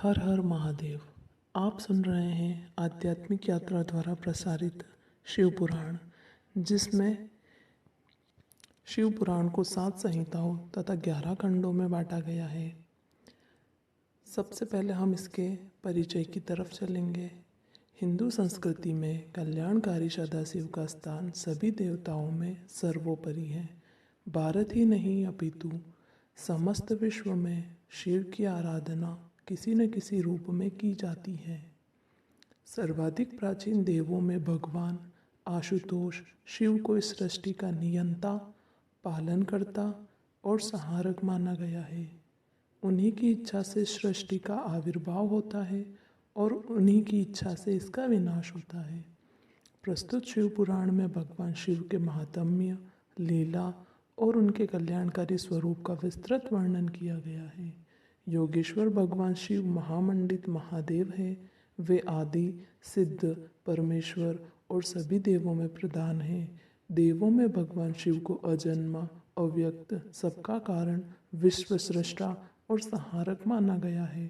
हर हर महादेव। आप सुन रहे हैं आध्यात्मिक यात्रा द्वारा प्रसारित शिव पुराण, जिसमें शिव पुराण को 7 संहिताओं तथा 11 खंडों में बांटा गया है। सबसे पहले हम इसके परिचय की तरफ चलेंगे। हिंदू संस्कृति में कल्याणकारी सदाशिव का स्थान सभी देवताओं में सर्वोपरि है। भारत ही नहीं अपितु समस्त विश्व में शिव की आराधना किसी न किसी रूप में की जाती है। सर्वाधिक प्राचीन देवों में भगवान आशुतोष शिव को इस सृष्टि का नियंता, पालनकर्ता और संहारक माना गया है। उन्हीं की इच्छा से सृष्टि का आविर्भाव होता है और उन्हीं की इच्छा से इसका विनाश होता है। प्रस्तुत शिव पुराण में भगवान शिव के महात्म्य, लीला और उनके कल्याणकारी स्वरूप का विस्तृत वर्णन किया गया है। योगेश्वर भगवान शिव महामंडित महादेव है। वे आदि, सिद्ध, परमेश्वर और सभी देवों में प्रधान हैं। देवों में भगवान शिव को अजन्मा, अव्यक्त, सबका कारण, विश्व सृष्टा और संहारक माना गया है।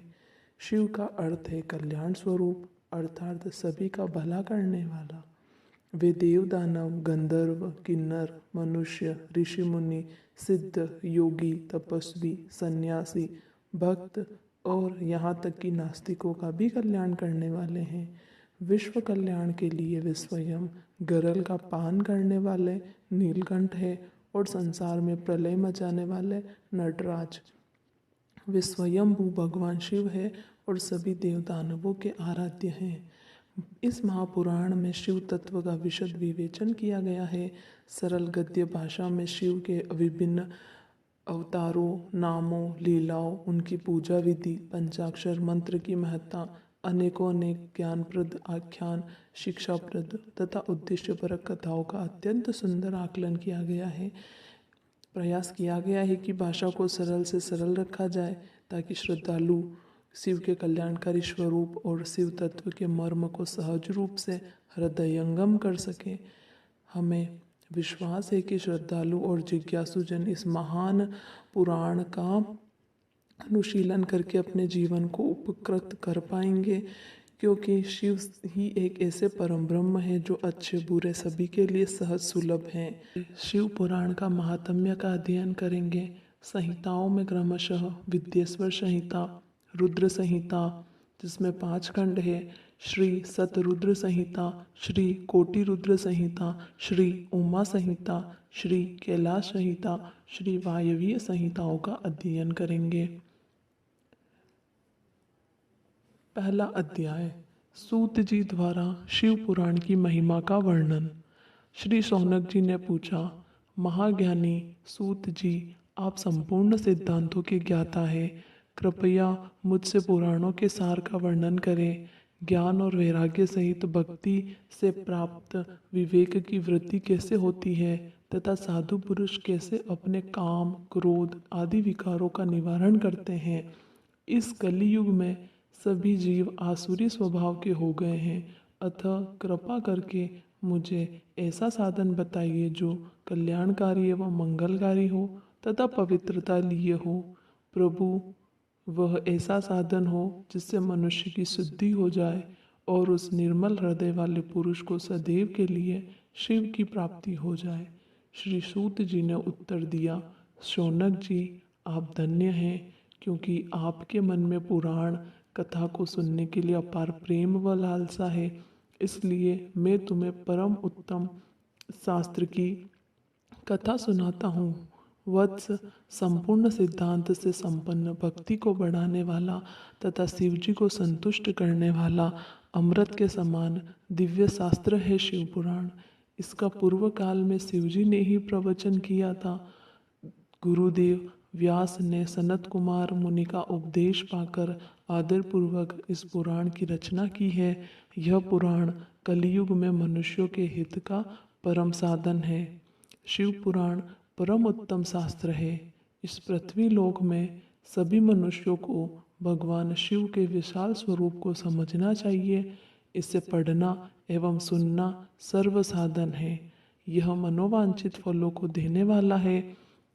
शिव का अर्थ है कल्याण स्वरूप, अर्थात सभी का भला करने वाला। वे देव, दानव, गंधर्व, किन्नर, मनुष्य, ऋषि मुनि, सिद्ध, योगी, तपस्वी, सन्यासी, भक्त और यहाँ तक कि नास्तिकों का भी कल्याण करने वाले हैं। विश्व कल्याण के लिए वे स्वयं गरल का पान करने वाले नीलकंठ है और संसार में प्रलय मचाने वाले नटराज। वे स्वयंभू भगवान शिव है और सभी देवदानवों के आराध्य हैं। इस महापुराण में शिव तत्व का विशद विवेचन किया गया है। सरल गद्य भाषा में शिव के विभिन्न अवतारों, नामों, लीलाओं, उनकी पूजा विधि, पंचाक्षर मंत्र की महत्ता, अनेकों अनेक ज्ञानप्रद आख्यान, शिक्षाप्रद तथा उद्देश्यपरक कथाओं का अत्यंत सुंदर आकलन किया गया है। प्रयास किया गया है कि भाषा को सरल से सरल रखा जाए ताकि श्रद्धालु शिव के कल्याणकारी स्वरूप और शिव तत्व के मर्म को सहज रूप से हृदयंगम कर सके। हमें विश्वास है कि श्रद्धालु और जिज्ञासुजन इस महान पुराण का अनुशीलन करके अपने जीवन को उपकृत कर पाएंगे, क्योंकि शिव ही एक ऐसे परम ब्रह्म है जो अच्छे बुरे सभी के लिए सहज सुलभ हैं। शिव पुराण का महात्म्य का अध्ययन करेंगे। संहिताओं में क्रमशः विद्येश्वर संहिता, रुद्र संहिता जिसमें 5 खंड है, श्री सतरुद्र संहिता, श्री कोटि रुद्र संहिता, श्री उमा संहिता, श्री कैलाश संहिता, श्री वायवीय संहिताओं का अध्ययन करेंगे। पहला अध्याय, सूत जी द्वारा शिव पुराण की महिमा का वर्णन। श्री शौनक जी ने पूछा, महाज्ञानी सूत जी, आप संपूर्ण सिद्धांतों के ज्ञाता है, कृपया मुझसे पुराणों के सार का वर्णन करें। ज्ञान और वैराग्य सहित भक्ति से प्राप्त विवेक की वृद्धि कैसे होती है तथा साधु पुरुष कैसे अपने काम, क्रोध आदि विकारों का निवारण करते हैं। इस कलियुग में सभी जीव आसुरी स्वभाव के हो गए हैं, अतः कृपा करके मुझे ऐसा साधन बताइए जो कल्याणकारी एवं मंगलकारी हो तथा पवित्रता लिए हो। प्रभु, वह ऐसा साधन हो जिससे मनुष्य की शुद्धि हो जाए और उस निर्मल हृदय वाले पुरुष को सदैव के लिए शिव की प्राप्ति हो जाए। श्री सूत जी ने उत्तर दिया, शौनक जी, आप धन्य हैं, क्योंकि आपके मन में पुराण कथा को सुनने के लिए अपार प्रेम व लालसा है। इसलिए मैं तुम्हें परम उत्तम शास्त्र की कथा सुनाता हूँ। वत्स, संपूर्ण सिद्धांत से संपन्न, भक्ति को बढ़ाने वाला तथा शिवजी को संतुष्ट करने वाला अमृत के समान दिव्य शास्त्र है शिव पुराण। इसका पूर्व काल में शिवजी ने ही प्रवचन किया था। गुरुदेव व्यास ने सनत कुमार मुनि का उपदेश पाकर आदरपूर्वक इस पुराण की रचना की है। यह पुराण कलियुग में मनुष्यों के हित का परम साधन है। शिव पुराण परम उत्तम शास्त्र है। इस पृथ्वी लोक में सभी मनुष्यों को भगवान शिव के विशाल स्वरूप को समझना चाहिए। इसे पढ़ना एवं सुनना सर्व साधन है। यह मनोवांछित फलों को देने वाला है।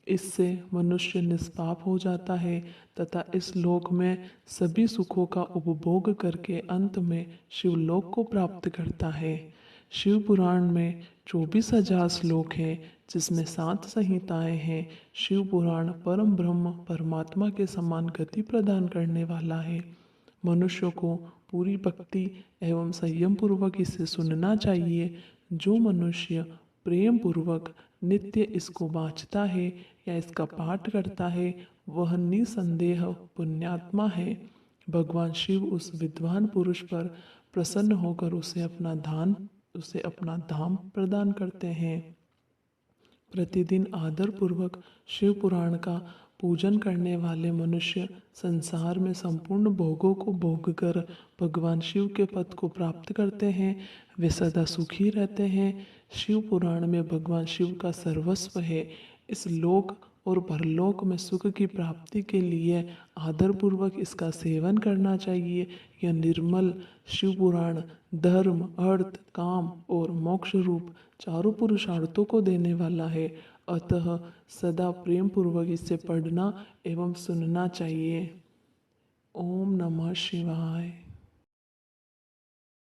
इससे मनुष्य निष्पाप हो जाता है तथा इस लोक में सभी सुखों का उपभोग करके अंत में शिवलोक को प्राप्त करता है। शिव पुराण में 24,000 श्लोक हैं, जिसमें 7 संहिताएं हैं। शिव पुराण परम ब्रह्म परमात्मा के समान गति प्रदान करने वाला है। मनुष्य को पूरी भक्ति एवं संयम पूर्वक इसे सुनना चाहिए। जो मनुष्य प्रेम पूर्वक नित्य इसको वांचता है या इसका पाठ करता है, वह निसंदेह पुण्यात्मा है। भगवान शिव उस विद्वान पुरुष पर प्रसन्न होकर उसे अपना धाम प्रदान करते हैं। प्रतिदिन आदर पूर्वक शिव पुराण का पूजन करने वाले मनुष्य संसार में संपूर्ण भोगों को भोग कर भगवान शिव के पद को प्राप्त करते हैं। वे सदा सुखी रहते हैं। शिव पुराण में भगवान शिव का सर्वस्व है। इस लोक और परलोक में सुख की प्राप्ति के लिए आदरपूर्वक इसका सेवन करना चाहिए। यह निर्मल शिव पुराण धर्म, अर्थ, काम और मोक्ष रूप चारों पुरुषार्थों को देने वाला है। अतः सदा प्रेम पूर्वक इसे पढ़ना एवं सुनना चाहिए। ओम नमः शिवाय।